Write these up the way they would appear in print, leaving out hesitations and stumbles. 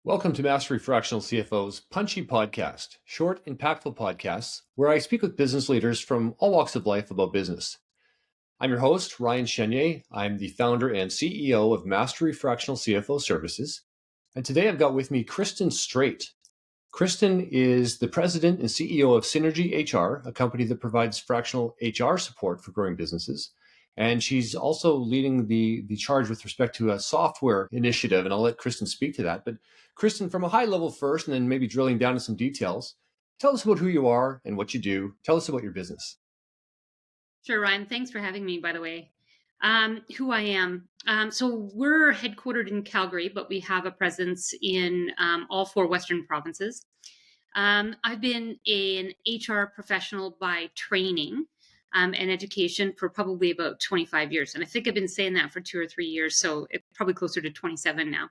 Welcome to Mastery Fractional CFO's Punchy podcast, short, impactful podcasts where I speak with business leaders from all walks of life about business. I'm your host, Ryan Chenier. I'm the founder and CEO of Mastery Fractional CFO Services. And today I've got with me Kristan Strate. Kristan is the president and CEO of Synergy HR, a company that provides fractional HR support for growing businesses. And she's also leading the charge with respect to a software initiative, and I'll let Kristan speak to that. But Kristan, from a high level first, and then maybe drilling down to some details, tell us about who you are and what you do. Tell us about your business. Sure, Ryan. Thanks for having me, by the way. Who I am. So we're headquartered in Calgary, but we have a presence in all four Western provinces. I've been an HR professional by training and education for probably about 25 years. And I think I've been saying that for 2 or 3 years, so it's probably closer to 27 now.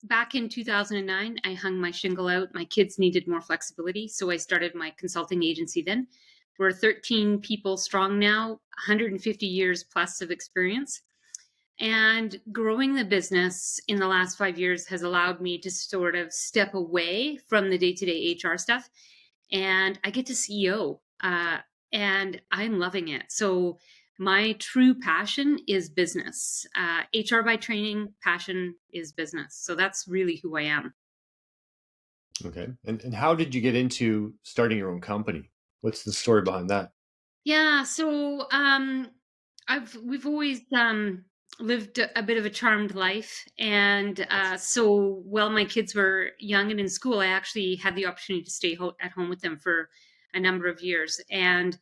Back in 2009, I hung my shingle out. My kids needed more flexibility, so I started my consulting agency then. We're 13 people strong now, 150 years plus of experience. And growing the business in the last 5 years has allowed me to sort of step away from the day-to-day HR stuff. And I get to CEO, and I'm loving it. So my true passion is business. HR by training, passion is business. So that's really who I am. Okay. And how did you get into starting your own company? What's the story behind that? Yeah, so we've always lived a bit of a charmed life, and so while my kids were young and in school, I actually had the opportunity to stay at home with them for a number of years, and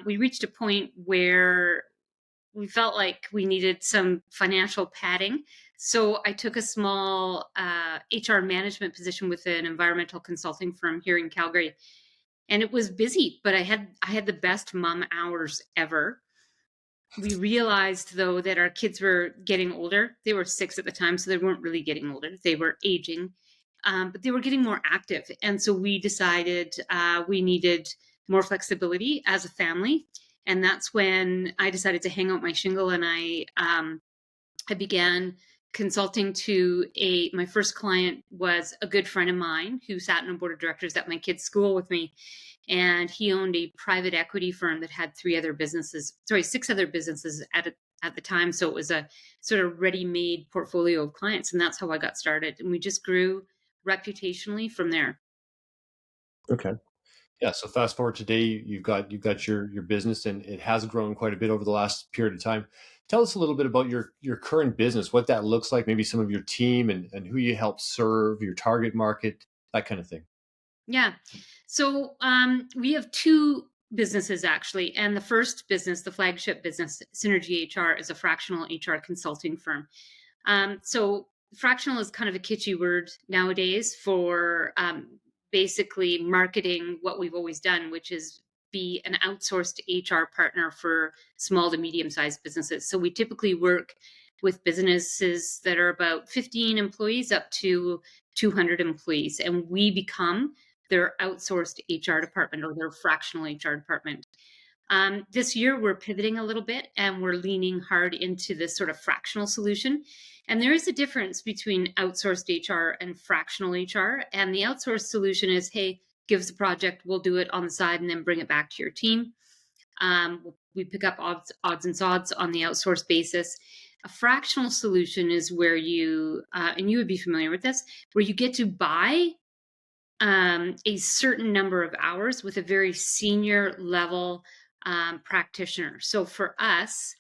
we reached a point where we felt like we needed some financial padding. So I took a small HR management position with an environmental consulting firm here in Calgary, and it was busy, but I had the best mom hours ever. We realized though that our kids were getting older. They were 6 at the time, so they weren't really getting older. They were aging, but they were getting more active. And so we decided we needed more flexibility as a family. And that's when I decided to hang out my shingle, and I began consulting to my first client was a good friend of mine who sat in a board of directors at my kids' school with me. And he owned a private equity firm that had 6 other businesses at the time. So it was a sort of ready-made portfolio of clients. And that's how I got started. And we just grew reputationally from there. Okay. Yeah. So fast forward today, you've got your business, and it has grown quite a bit over the last period of time. Tell us a little bit about your current business, what that looks like, maybe some of your team and who you help serve, your target market, that kind of thing. Yeah. So we have 2 businesses actually. And the first business, the flagship business, Synergy HR, is a fractional HR consulting firm. So fractional is kind of a kitschy word nowadays for basically marketing what we've always done, which is be an outsourced HR partner for small to medium sized businesses. So we typically work with businesses that are about 15 employees up to 200 employees, and we become their outsourced HR department or their fractional HR department. This year, we're pivoting a little bit and we're leaning hard into this sort of fractional solution. And there is a difference between outsourced HR and fractional HR. And the outsourced solution is, hey, give us a project, we'll do it on the side and then bring it back to your team. We pick up odds and sods on the outsourced basis. A fractional solution is where and you would be familiar with this, where you get to buy a certain number of hours with a very senior level practitioner. So for us,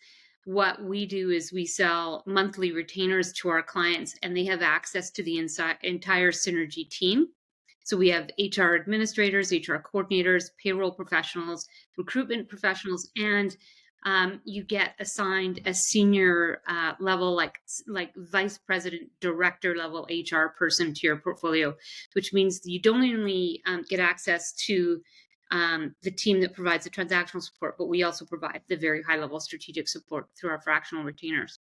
what we do is we sell monthly retainers to our clients, and they have access to the entire Synergy team. So we have HR administrators, HR coordinators, payroll professionals, recruitment professionals, and you get assigned a senior level, like vice president, director level HR person to your portfolio, which means you don't only get access to the team that provides the transactional support, but we also provide the very high level strategic support through our fractional retainers.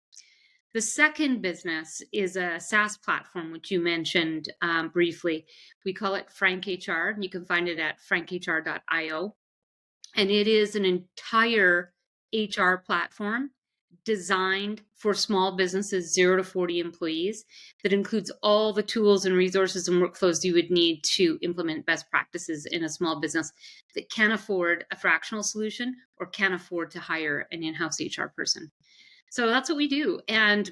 The second business is a SaaS platform, which you mentioned briefly. We call it FrankHR, and you can find it at frankhr.io. And it is an entire HR platform designed for small businesses, 0 to 40 employees, that includes all the tools and resources and workflows you would need to implement best practices in a small business that can't afford a fractional solution or can't afford to hire an in-house HR person. So that's what we do. And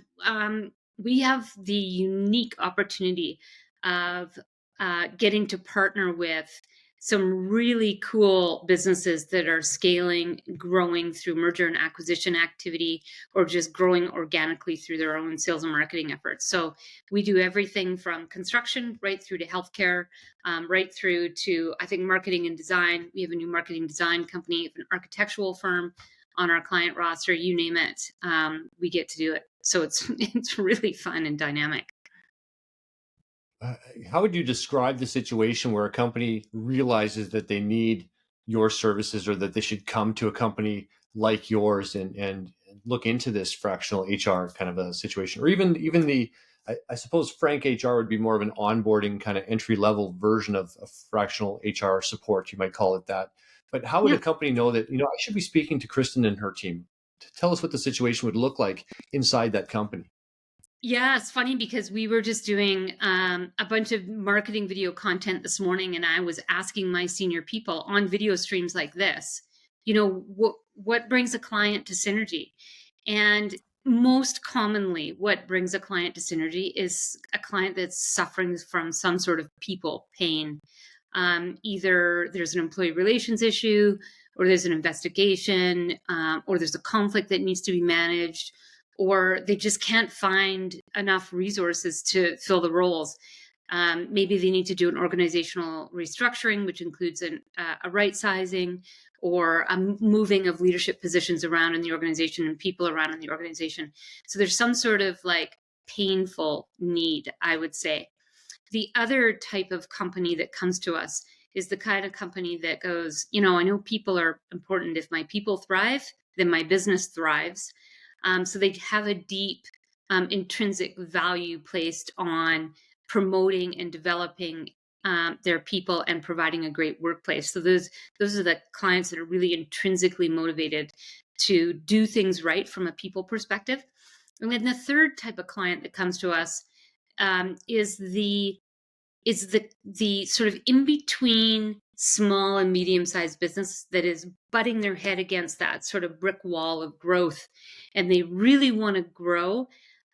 we have the unique opportunity of getting to partner with some really cool businesses that are scaling, growing through merger and acquisition activity, or just growing organically through their own sales and marketing efforts. So we do everything from construction right through to healthcare, right through to, I think, marketing and design. We have a new marketing design company, an architectural firm on our client roster, you name it. We get to do it. So it's really fun and dynamic. How would you describe the situation where a company realizes that they need your services or that they should come to a company like yours and look into this fractional HR kind of a situation? Or even I suppose Frank HR would be more of an onboarding kind of entry level version of fractional HR support, you might call it that. But how would Yeah. a company know that, I should be speaking to Kristan and her team to tell us what the situation would look like inside that company? Yeah, it's funny because we were just doing a bunch of marketing video content this morning, and I was asking my senior people on video streams like this, what brings a client to Synergy? And most commonly, what brings a client to Synergy is a client that's suffering from some sort of people pain. Either there's an employee relations issue, or there's an investigation, or there's a conflict that needs to be managed, or they just can't find enough resources to fill the roles. Maybe they need to do an organizational restructuring, which includes a right sizing or a moving of leadership positions around in the organization and people around in the organization. So there's some sort of like painful need, I would say. The other type of company that comes to us is the kind of company that goes, I know people are important. If my people thrive, then my business thrives. So they have a deep intrinsic value placed on promoting and developing their people and providing a great workplace. So those are the clients that are really intrinsically motivated to do things right from a people perspective. And then the third type of client that comes to us is the sort of in between small and medium sized business that is butting their head against that sort of brick wall of growth, and they really want to grow,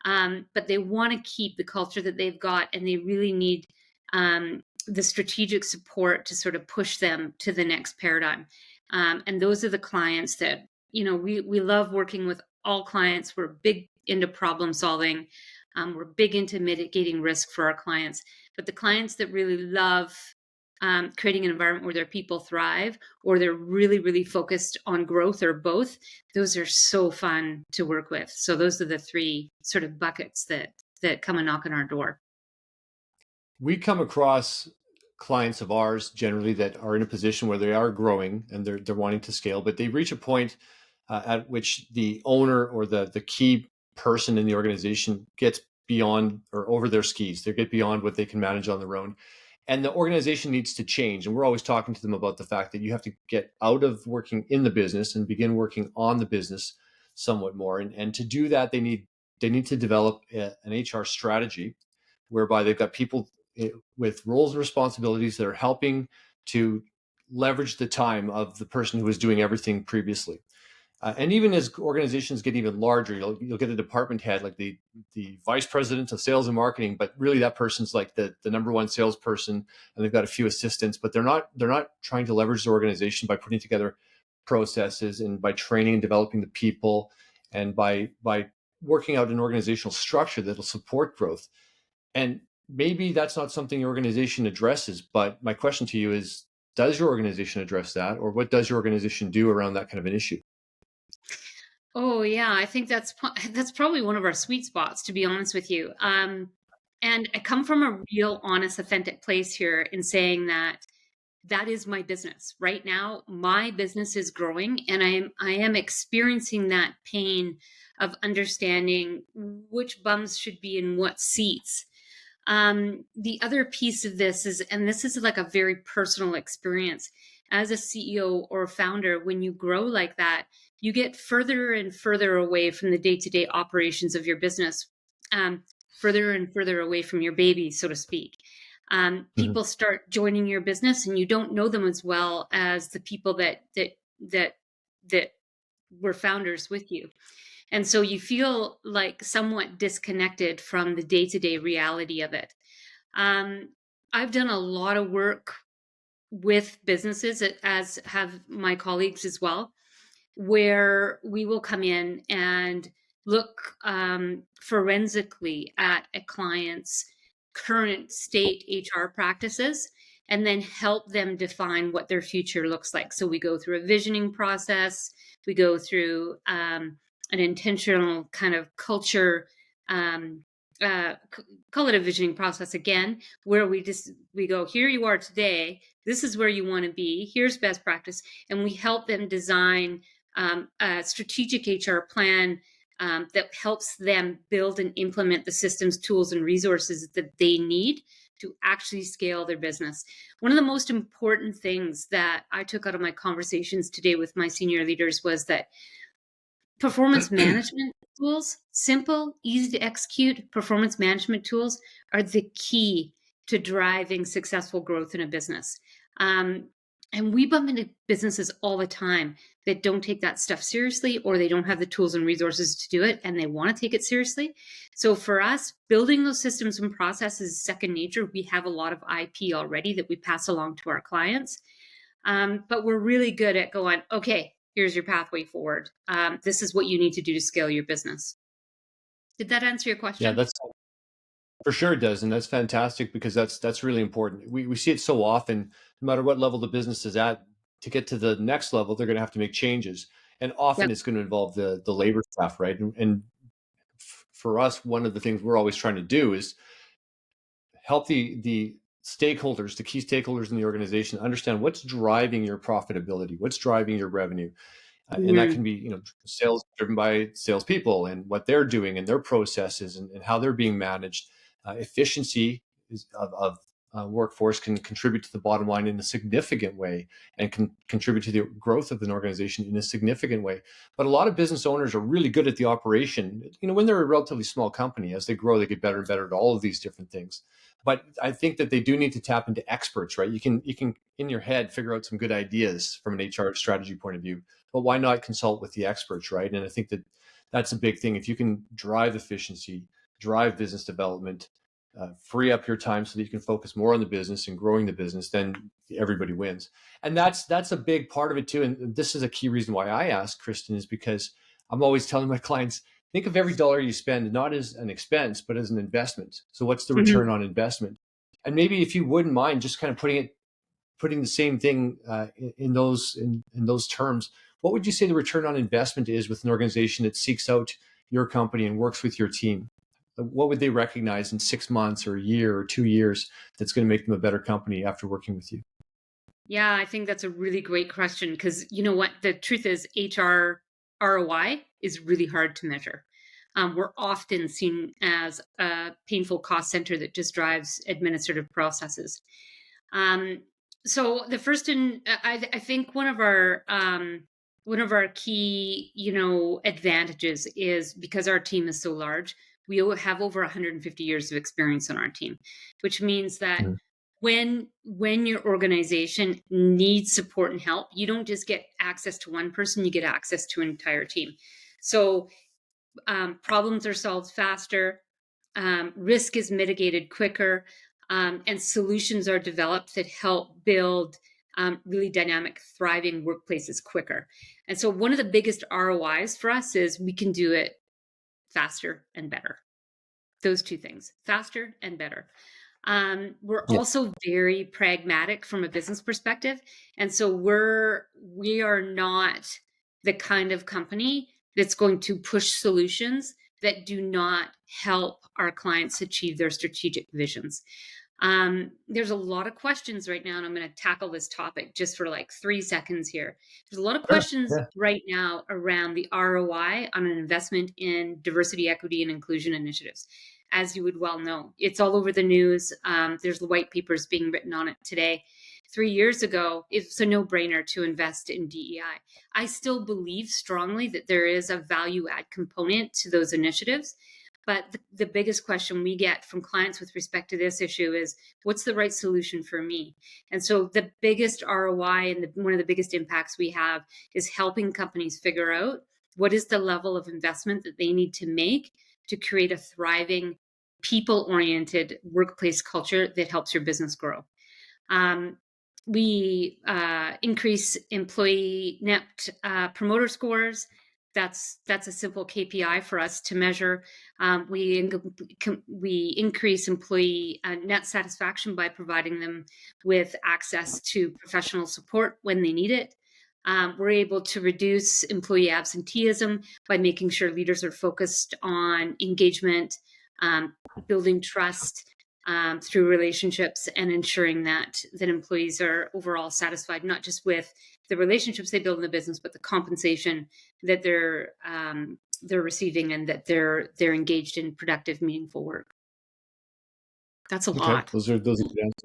but they want to keep the culture that they've got, and they really need the strategic support to sort of push them to the next paradigm. And those are the clients that we love working with. All clients, we're big into problem solving. We're big into mitigating risk for our clients. But the clients that really love creating an environment where their people thrive, or they're really, really focused on growth, or both, those are so fun to work with. So those are the three sort of buckets that come and knock on our door. We come across clients of ours generally that are in a position where they are growing and they're wanting to scale, but they reach a point at which the owner or the key person in the organization gets beyond or over their skis. They get beyond what they can manage on their own. And the organization needs to change. And we're always talking to them about the fact that you have to get out of working in the business and begin working on the business somewhat more. And to do that, they need to develop an HR strategy whereby they've got people with roles and responsibilities that are helping to leverage the time of the person who was doing everything previously. And even as organizations get even larger, you'll get a department head like the vice president of sales and marketing, but really that person's like the number one salesperson, and they've got a few assistants, but they're not trying to leverage the organization by putting together processes and by training and developing the people and by working out an organizational structure that'll support growth. And maybe that's not something your organization addresses, but my question to you is, does your organization address that, or what does your organization do around that kind of an issue? Oh yeah, I think that's probably one of our sweet spots, to be honest with you. And I come from a real, honest, authentic place here in saying that is my business right now. My business is growing, and I am experiencing that pain of understanding which bums should be in what seats. The other piece of this is, and this is like a very personal experience as a CEO or founder, when you grow like that, you get further and further away from the day-to-day operations of your business, further and further away from your baby, so to speak. Mhm. People start joining your business, and you don't know them as well as the people that were founders with you. And so you feel like somewhat disconnected from the day-to-day reality of it. Um, I've done a lot of work with businesses, as have my colleagues as well, where we will come in and look forensically at a client's current state HR practices and then help them define what their future looks like. So we go through a visioning process, we go through an intentional kind of culture. Um, Call it a visioning process again, where we go, here you are today, this is where you want to be, here's best practice, and we help them design a strategic HR plan that helps them build and implement the systems, tools, and resources that they need to actually scale their business. One of the most important things that I took out of my conversations today with my senior leaders was that performance management tools, simple, easy to execute performance management tools, are the key to driving successful growth in a business. And we bump into businesses all the time that don't take that stuff seriously, or they don't have the tools and resources to do it, and they want to take it seriously. So for us, building those systems and processes is second nature. We have a lot of IP already that we pass along to our clients. But we're really good at going, okay, here's your pathway forward. This is what you need to do to scale your business. Did that answer your Yeah, question? that's for sure it does, and that's fantastic because that's really important. We see it so often, no matter what level the business is at, to get to the next level, they're going to have to make changes, and often Yep. it's going to involve the labor staff, right? And for us, one of the things we're always trying to do is help the stakeholders, the key stakeholders in the organization, understand what's driving your profitability, what's driving your revenue. And that Mhm. can be, sales driven by salespeople and what they're doing and their processes and how they're being managed. Efficiency of workforce can contribute to the bottom line in a significant way and can contribute to the growth of an organization in a significant way. But a lot of business owners are really good at the operation. When they're a relatively small company, as they grow, they get better and better at all of these different things. But I think that they do need to tap into experts, right? You can in your head figure out some good ideas from an HR strategy point of view, but why not consult with the experts, right? And I think that that's a big thing. If you can drive efficiency, drive business development, free up your time so that you can focus more on the business and growing the business, then everybody wins. And that's a big part of it too. And this is a key reason why I ask Kristan, is because I'm always telling my clients, think of every dollar you spend not as an expense, but as an investment. So what's the Mhm. return on investment? And maybe if you wouldn't mind just kind of putting the same thing in those terms, what would you say the return on investment is with an organization that seeks out your company and works with your team? What would they recognize in 6 months or a year or 2 years that's going to make them a better company after working with you? Yeah, I think that's a really great question, because you know what? The truth is, HR ROI is really hard to measure. We're often seen as a painful cost center that just drives administrative processes. Um, so the first, I think one of our key, advantages is because our team is so large. We have over 150 years of experience on our team, which means that Mhm. when your organization needs support and help, you don't just get access to one person; you get access to an entire team. So problems are solved faster, risk is mitigated quicker, and solutions are developed that help build really dynamic, thriving workplaces quicker. And so, one of the biggest ROIs for us is we can do it faster and better. Those two things, faster and better. We're Yeah. also very pragmatic from a business perspective. And so we are not the kind of company that's going to push solutions that do not help our clients achieve their strategic visions. There's a lot of questions right now, and I'm going to tackle this topic just for like 3 seconds here. There's a lot of Sure. questions Yeah. right now around the ROI on an investment in diversity, equity, and inclusion initiatives. As you would well know, it's all over the news. There's the white papers being written on it today. 3 years ago, it's a no-brainer to invest in DEI. I still believe strongly that there is a value add component to those initiatives. But the biggest question we get from clients with respect to this issue is, what's the right solution for me? And so the biggest ROI and one of the biggest impacts we have is helping companies figure out what is the level of investment that they need to make to create a thriving, people-oriented workplace culture that helps your business grow. We increase employee net promoter scores. That's a simple KPI for us to measure. We increase employee net satisfaction by providing them with access to professional support when they need it. We're able to reduce employee absenteeism by making sure leaders are focused on engagement, building trust through relationships, and ensuring that employees are overall satisfied, not just with the relationships they build in the business, but the compensation that they're receiving, and that they're engaged in productive, meaningful work. That's a Okay, lot. those are good answers.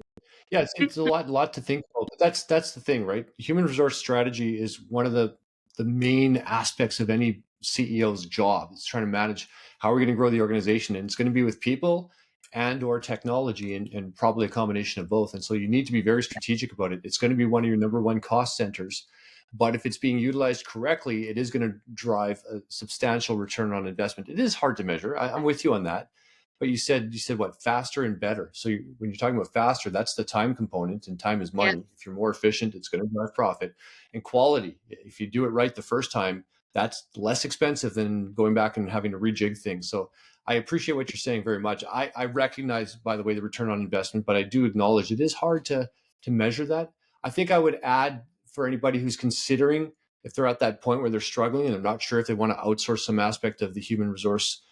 Yeah, it's a lot to think about. But that's the thing, right? Human resource strategy is one of the main aspects of any CEO's job. It's trying to manage how we're going to grow the organization, and it's going to be with people and or technology, and probably a combination of both. And so you need to be very strategic about it. It's going to be one of your number one cost centers, but if it's being utilized correctly, it is going to drive a substantial return on investment. It is hard to measure. I'm with you on that. But you said what, faster and better. So when you're talking about faster, that's the time component, and time is Yeah. money. If you're more efficient, it's going to drive profit. And quality, if you do it right the first time, that's less expensive than going back and having to rejig things. So I appreciate what you're saying very much. I recognize, by the way, the return on investment, but I do acknowledge it is hard to measure that. I think I would add, for anybody who's considering, if they're at that point where they're struggling and they're not sure if they want to outsource some aspect of the human resource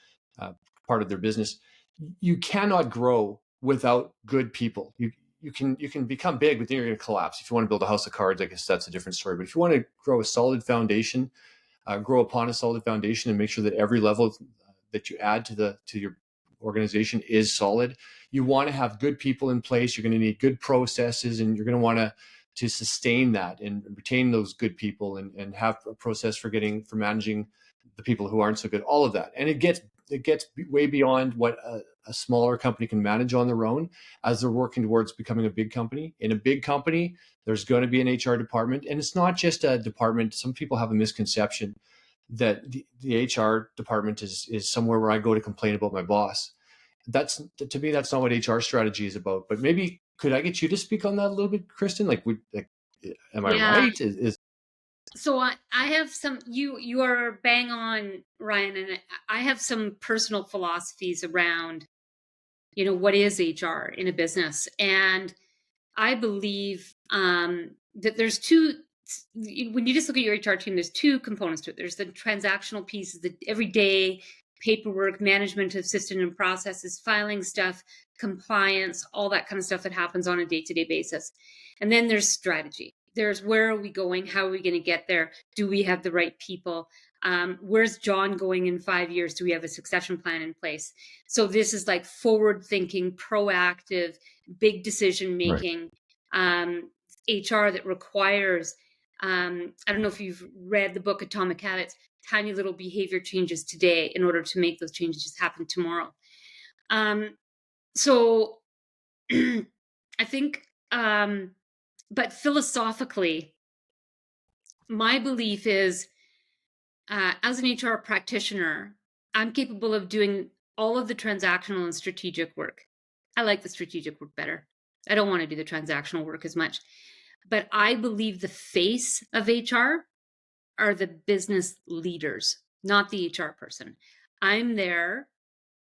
part of their business, you cannot grow without good people. You can become big, but then you're going to collapse. If you want to build a house of cards, I guess that's a different story. But if you want to grow a solid foundation, grow upon a solid foundation, and make sure that every level that you add to your organization is solid, you want to have good people in place. You're going to need good processes, and you're going to want to sustain that and retain those good people, and have a process for managing the people who aren't so good. All of that, and it gets way beyond what a smaller company can manage on their own, as they're working towards becoming a big company. In a big company, there's going to be an HR department, and it's not just a department. Some people have a misconception that the HR department is somewhere where I go to complain about my boss. To me, that's not what HR strategy is about. But maybe could I get you to speak on that a little bit, Kristan? Am I Yeah. right? So I have some, you are bang on, Ryan, and I have some personal philosophies around, what is HR in a business. And I believe that there's when you just look at your HR team, there's two components to it. There's the transactional piece, the everyday paperwork, management of system and processes, filing stuff, compliance, all that kind of stuff that happens on a day-to-day basis. And then there's strategy. There's, where are we going? How are we going to get there? Do we have the right people? Where's John going in 5 years? Do we have a succession plan in place? So this is like forward thinking, proactive, big decision making HR that requires, I don't know if you've read the book Atomic Habits, tiny little behavior changes today in order to make those changes happen tomorrow. So I think, but philosophically, my belief is, as an HR practitioner, I'm capable of doing all of the transactional and strategic work. I like the strategic work better. I don't want to do the transactional work as much. But I believe the face of HR are the business leaders, not the HR person. I'm there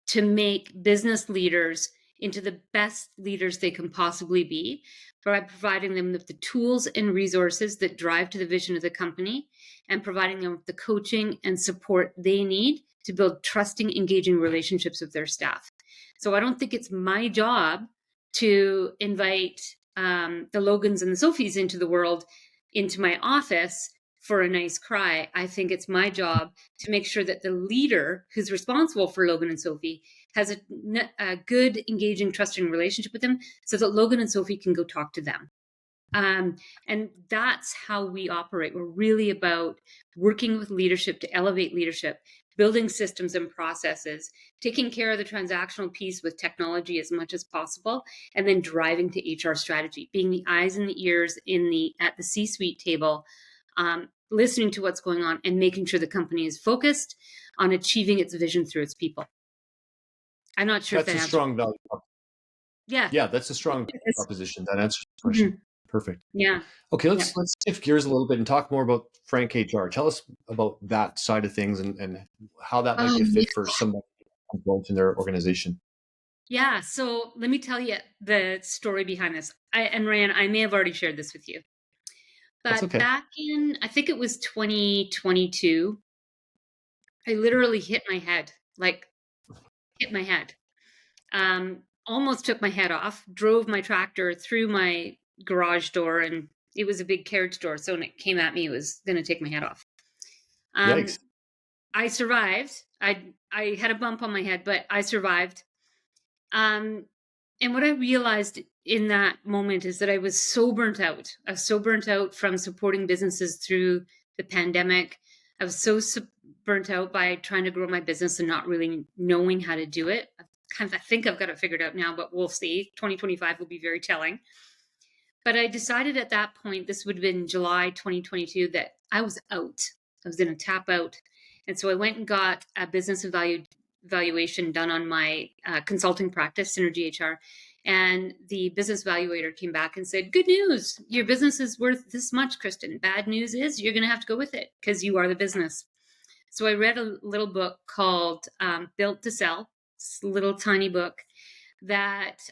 to make business leaders into the best leaders they can possibly be by providing them with the tools and resources that drive to the vision of the company, and providing them with the coaching and support they need to build trusting, engaging relationships with their staff. So I don't think it's my job to invite the Logans and the Sophies into the world, into my office for a nice cry. I think it's my job to make sure that the leader who's responsible for Logan and Sophie has a good, engaging, trusting relationship with them, so that Logan and Sophie can go talk to them. And that's how we operate. We're really about working with leadership to elevate leadership, building systems and processes, taking care of the transactional piece with technology as much as possible, and then driving to HR strategy, being the eyes and the ears at the C-suite table, listening to what's going on and making sure the company is focused on achieving its vision through its people. I'm not sure if That's that a answers. strong value. Yeah. Yeah, that's a strong proposition. That answers the question. Mhm. Perfect. Yeah. Okay, Yeah. let's shift gears a little bit and talk more about FrankHR. Tell us about that side of things and how that might be a Yeah. fit for somebody involved in their organization. Yeah. So let me tell you the story behind this. And Ryan, I may have already shared this with you, That's but okay. back in, I think it was 2022, I literally hit my head, like hit my head. Almost took my head off, drove my tractor through my garage door, and it was a big carriage door. So when it came at me, it was going to take my head off. Um, Yikes. I survived. I had a bump on my head, but I survived. Um, and what I realized in that moment is that I was so burnt out. I was so burnt out from supporting businesses through the pandemic. I was so burnt out by trying to grow my business and not really knowing how to do it. I think I've got it figured out now, but we'll see. 2025 will be very telling. But I decided at that point, this would have been July 2022, that I was out. I was going to tap out. And so I went and got a business evaluation done on my consulting practice, Synergy HR. And the business evaluator came back and said, "Good news, your business is worth this much, Kristan. Bad news is you're going to have to go with it because you are the business." So I read a little book called Built to Sell. It's a little tiny book that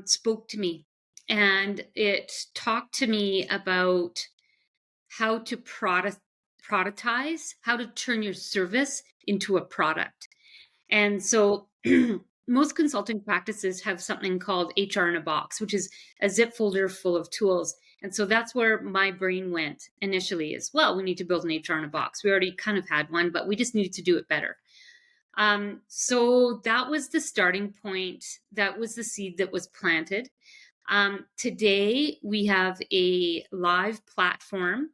spoke to me. And it talked to me about how to productize, how to turn your service into a product. And so most consulting practices have something called HR in a box, which is a zip folder full of tools. And so that's where my brain went initially is, well, we need to build an HR in a box. We already kind of had one, but we just needed to do it better. So that was the starting point. That was the seed that was planted. Today, we have a live platform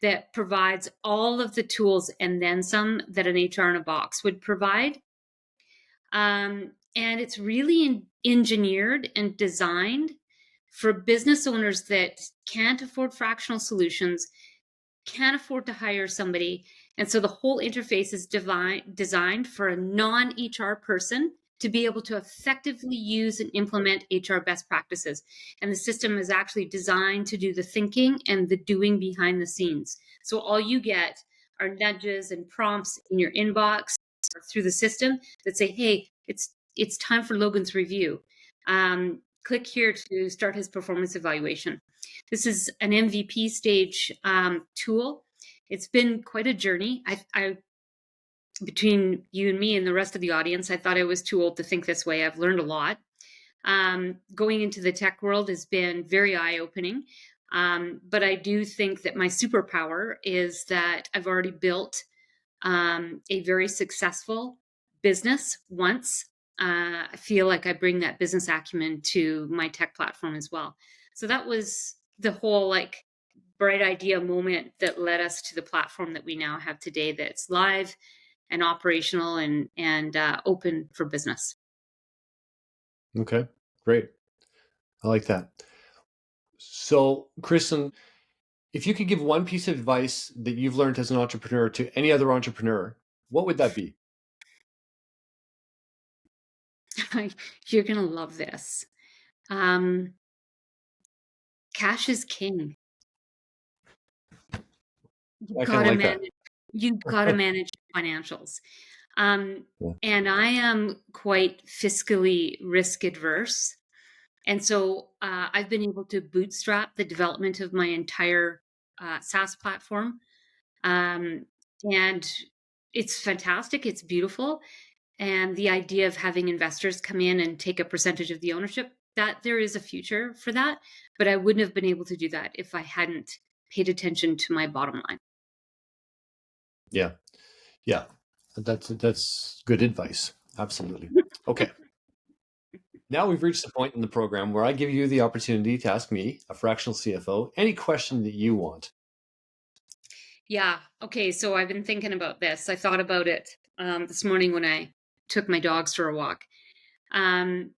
that provides all of the tools and then some that an HR in a box would provide. And it's really engineered and designed for business owners that can't afford fractional solutions, can't afford to hire somebody. And so the whole interface is designed for a non-HR person to be able to effectively use and implement HR best practices. And the system is actually designed to do the thinking and the doing behind the scenes. So all you get are nudges and prompts in your inbox or through the system that say, "Hey, it's time for Logan's review. Click here to start his performance evaluation." This is an MVP stage tool. It's been quite a journey. I between you and me and the rest of the audience, I thought I was too old to think this way. I've learned a lot. Going into the tech world has been very eye-opening. But I do think that my superpower is that I've already built a very successful business once. I feel like I bring that business acumen to my tech platform as well. So that was the whole like bright idea moment that led us to the platform that we now have today, that's live and operational and open for business. Okay, great. I like that. So, Kristen, if you could give one piece of advice that you've learned as an entrepreneur to any other entrepreneur, what would that be? You're gonna love this. Um, Cash is king. You've I kind got of to like that. manage. You've got to manage financials. Um, Yeah. and I am quite fiscally risk adverse. And so I've been able to bootstrap the development of my entire SaaS platform. Um, and it's fantastic. It's beautiful. And the idea of having investors come in and take a percentage of the ownership, that there is a future for that. But I wouldn't have been able to do that if I hadn't paid attention to my bottom line. Yeah. Yeah. That's good advice. Absolutely. Okay. Now we've reached the point in the program where I give you the opportunity to ask me, a fractional CFO, any question that you want. Yeah. Okay. So I've been thinking about this. I thought about it this morning when I took my dogs for a walk. Um,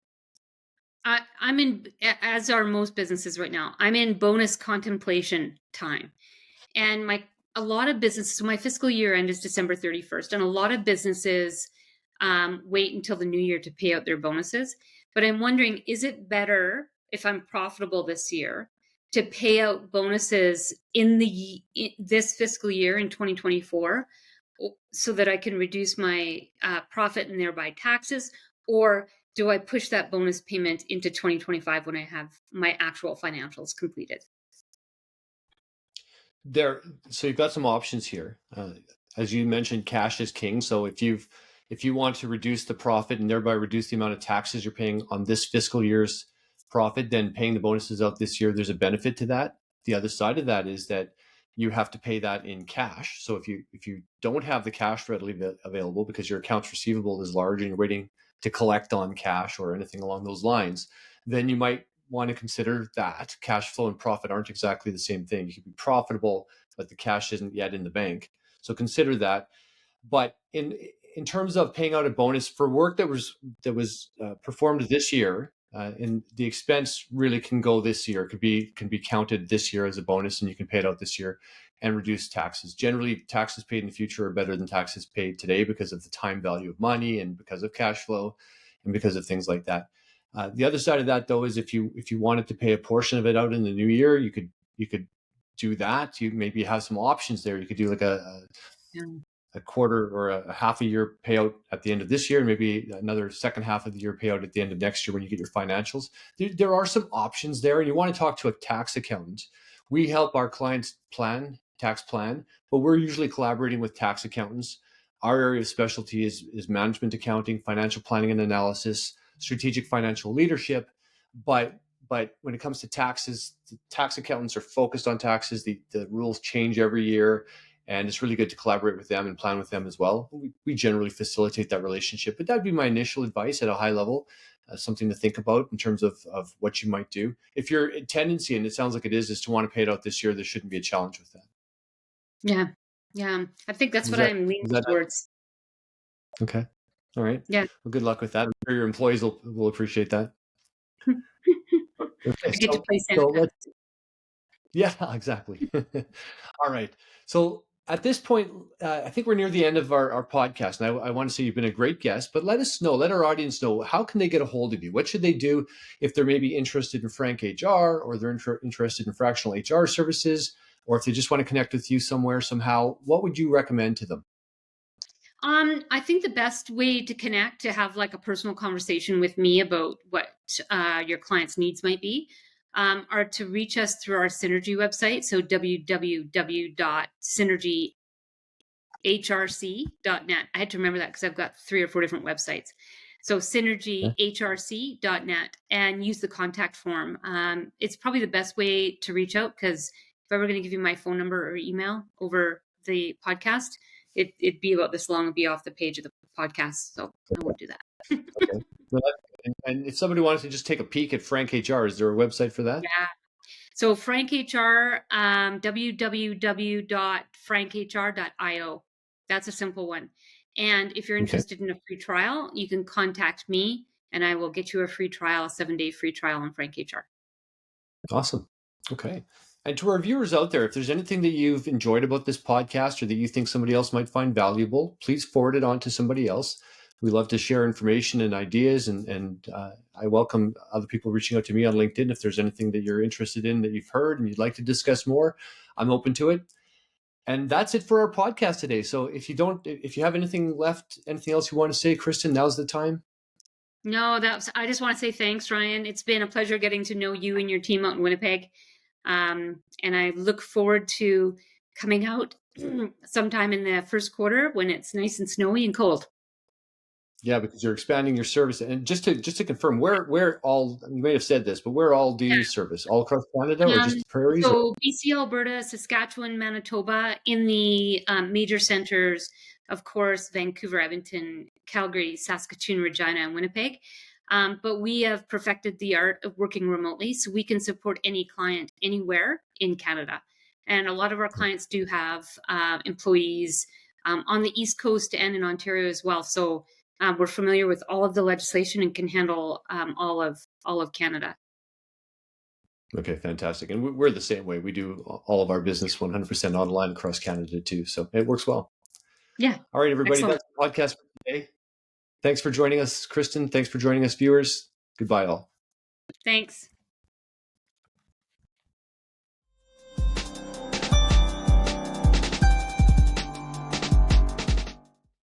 I'm in, as are most businesses right now, I'm in bonus contemplation time. And a lot of businesses, so my fiscal year end is December 31st, and a lot of businesses wait until the new year to pay out their bonuses. But I'm wondering, is it better if I'm profitable this year to pay out bonuses in this fiscal year in 2024 so that I can reduce my profit and thereby taxes? Or do I push that bonus payment into 2025 when I have my actual financials completed? There, so you've got some options here. As you mentioned, cash is king. So if you want to reduce the profit and thereby reduce the amount of taxes you're paying on this fiscal year's profit, then paying the bonuses out this year, there's a benefit to that. The other side of that is that you have to pay that in cash. So if you don't have the cash readily available because your accounts receivable is large and you're waiting to collect on cash or anything along those lines, then you might want to consider that cash flow and profit aren't exactly the same thing. You can be profitable, but the cash isn't yet in the bank. So consider that. But in terms of paying out a bonus for work that was performed this year, and the expense really can go this year, can be counted this year as a bonus, and you can pay it out this year and reduce taxes. Generally, taxes paid in the future are better than taxes paid today because of the time value of money and because of cash flow and because of things like that. The other side of that, though, is if you wanted to pay a portion of it out in the new year, you could do that. You maybe have some options there. You could do like Yeah. a quarter or a half a year payout at the end of this year, maybe another second half of the year payout at the end of next year when you get your financials. There are some options there, and you want to talk to a tax accountant. We help our clients tax plan, but we're usually collaborating with tax accountants. Our area of specialty is management accounting, financial planning and analysis, strategic financial leadership. But when it comes to taxes, the tax accountants are focused on taxes. The rules change every year, and it's really good to collaborate with them and plan with them as well. We generally facilitate that relationship, but that'd be my initial advice at a high level, something to think about in terms of what you might do. If your tendency, and it sounds like it is to want to pay it out this year, there shouldn't be a challenge with that. Yeah. Yeah. I think that's Does what that, I'm leaning does that towards. okay? All right. Yeah. Well, good luck with that. I'm sure your employees will appreciate that. Okay, I get to play so Santa. let's yeah, exactly. All right. So at this point, I think we're near the end of our podcast. And I want to say you've been a great guest, but let us know, let our audience know, how can they get a hold of you? What should they do if they're maybe interested in Frank HR, or they're interested in fractional HR services, or if they just want to connect with you somewhere, somehow? What would you recommend to them? I think the best way to connect, to have like a personal conversation with me about what your client's needs might be, are to reach us through our Synergy website. So www.synergyhrc.net. I had to remember that because I've got 3 or 4 different websites. So synergyhrc.net, and use the contact form. It's probably the best way to reach out, because if I were going to give you my phone number or email over the podcast, it'd be about this long. It'd be off the page of the podcast. So I won't do that. Okay. Well, and if somebody wanted to just take a peek at Frank HR, is there a website for that? Yeah. So FrankHR, www.frankhr.io. That's a simple one. And if you're Okay. interested in a free trial, you can contact me and I will get you a free trial, a 7-day free trial on FrankHR. Awesome. Okay. And to our viewers out there, if there's anything that you've enjoyed about this podcast or that you think somebody else might find valuable, please forward it on to somebody else. We love to share information and ideas, and I welcome other people reaching out to me on LinkedIn if there's anything that you're interested in that you've heard and you'd like to discuss more. I'm open to it. And that's it for our podcast today. So if you have anything left, anything else you want to say, Kristan, now's the time. No, I just want to say thanks, Ryan. It's been a pleasure getting to know you and your team out in Winnipeg. And I look forward to coming out sometime in the first quarter when it's nice and snowy and cold. Yeah, because you're expanding your service. And just to confirm, where all, you may have said this, but where all do you service? All across Canada or just the prairies? Or? So BC, Alberta, Saskatchewan, Manitoba, in the major centers, of course, Vancouver, Edmonton, Calgary, Saskatoon, Regina, and Winnipeg. But we have perfected the art of working remotely, so we can support any client anywhere in Canada. And a lot of our clients do have employees on the East Coast and in Ontario as well. So we're familiar with all of the legislation and can handle all of Canada. Okay, fantastic. And we're the same way. We do all of our business 100% online across Canada too. So it works well. Yeah. All right, everybody. Excellent. That's the podcast for today. Thanks for joining us, Kristan. Thanks for joining us, viewers. Goodbye, all. Thanks.